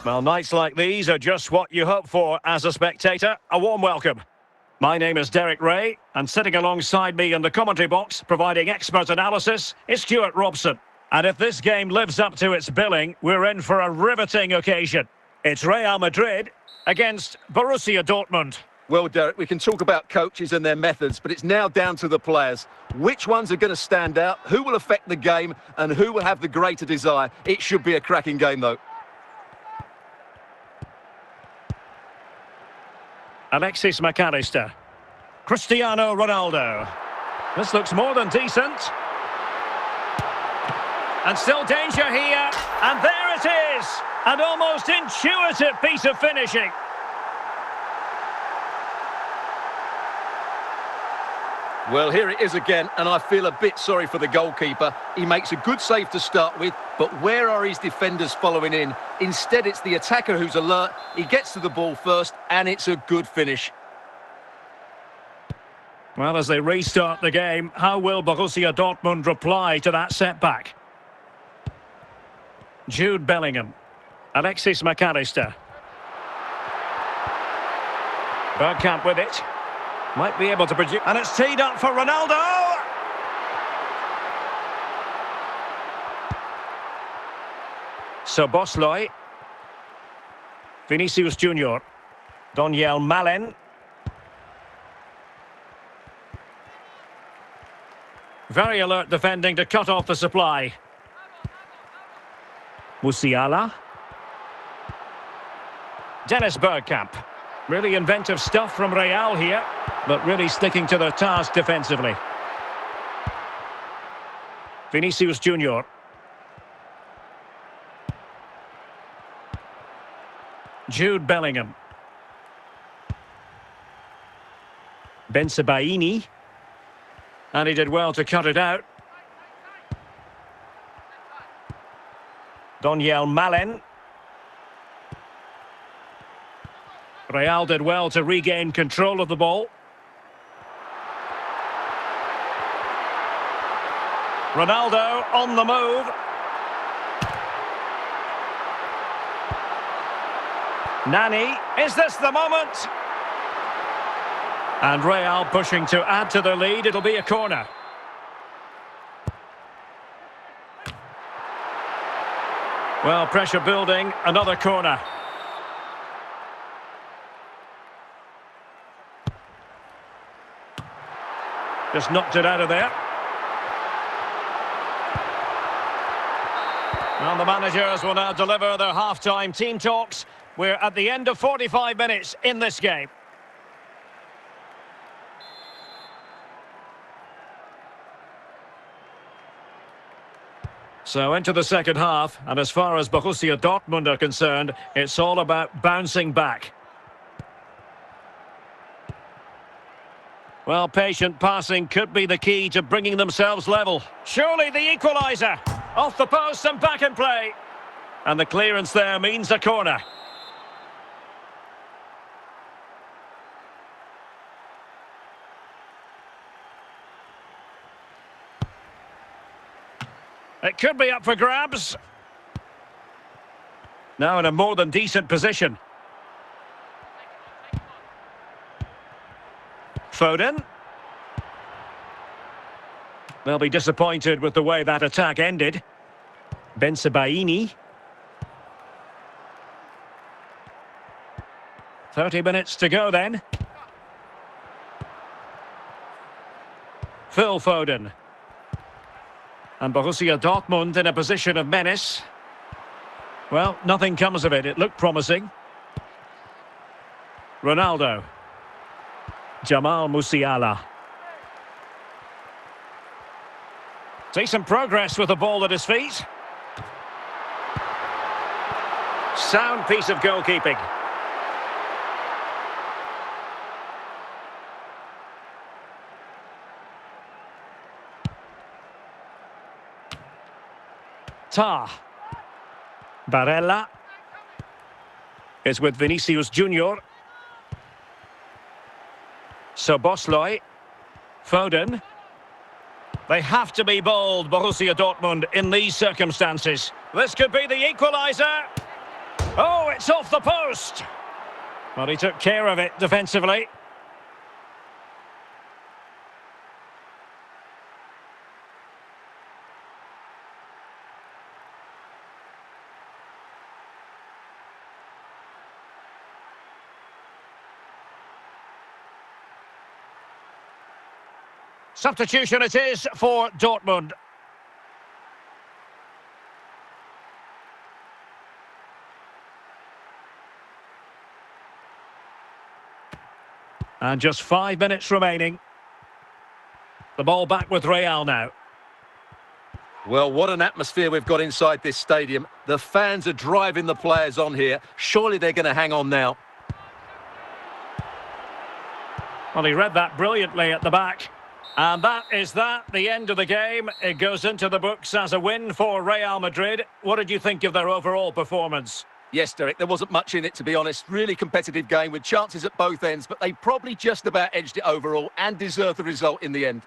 Well, nights like these are just what you hope for as a spectator. A warm welcome. My name is Derek Ray, and sitting alongside me in the commentary box, providing expert analysis, is Stuart Robson. And if this game lives up to its billing, we're in for a riveting occasion. It's Real Madrid against Borussia Dortmund. Well, Derek, we can talk about coaches and their methods, but it's now down to the players. Which ones are going to stand out, who will affect the game, and who will have the greater desire? It should be a cracking game, though. Alexis McAllister. Cristiano Ronaldo. This looks more than decent. And still danger here. And there it is. An almost intuitive piece of finishing. Well, here it is again, and I feel a bit sorry for the goalkeeper. He makes a good save to start with, but where are his defenders following in? Instead, it's the attacker who's alert. He gets to the ball first, and it's a good finish. Well, as they restart the game, how will Borussia Dortmund reply to that setback? Jude Bellingham. Alexis McAllister. Bergkamp with it. Might be able to produce... And it's teed up for Ronaldo! Szoboszlai. Vinicius Junior. Daniel Malen. Very alert defending to cut off the supply. Musiala. Dennis Bergkamp. Really inventive stuff from Real here, but really sticking to their task defensively. Vinicius Junior. Jude Bellingham. Bensebaini. And he did well to cut it out. Daniel Malen. Real did well to regain control of the ball. Ronaldo on the move. Nani, is this the moment? And Real pushing to add to the lead. It'll be a corner. Well, pressure building, another corner. Just knocked it out of there. And the managers will now deliver their half-time team talks. We're at the end of 45 minutes in this game. So into the second half, and as far as Borussia Dortmund are concerned, it's all about bouncing back. Well, patient passing could be the key to bringing themselves level. Surely the equaliser. Off the post and back in play. And the clearance there means a corner. It could be up for grabs. Now in a more than decent position. Foden. They'll be disappointed with the way that attack ended. Bensebaini. 30 minutes to go then. Phil Foden. And Borussia Dortmund in a position of menace. Well, nothing comes of it. It looked promising. Ronaldo. Jamal Musiala. Decent progress with the ball at his feet. Sound piece of goalkeeping. Tah. Barella. Is with Vinicius Junior. Szoboszlai. Foden. They have to be bold, Borussia Dortmund, in these circumstances. This could be the equaliser. Oh, it's off the post. Well, he took care of it defensively. Substitution it is for Dortmund. And just 5 minutes remaining. The ball back with Real now. Well, what an atmosphere we've got inside this stadium. The fans are driving the players on here. Surely they're going to hang on now. Well, he read that brilliantly at the back. And that is the end of the game. It goes into the books as a win for Real Madrid. What did you think of their overall performance? Yes, Derek, there wasn't much in it, to be honest. Really competitive game with chances at both ends, but they probably just about edged it overall and deserved the result in the end.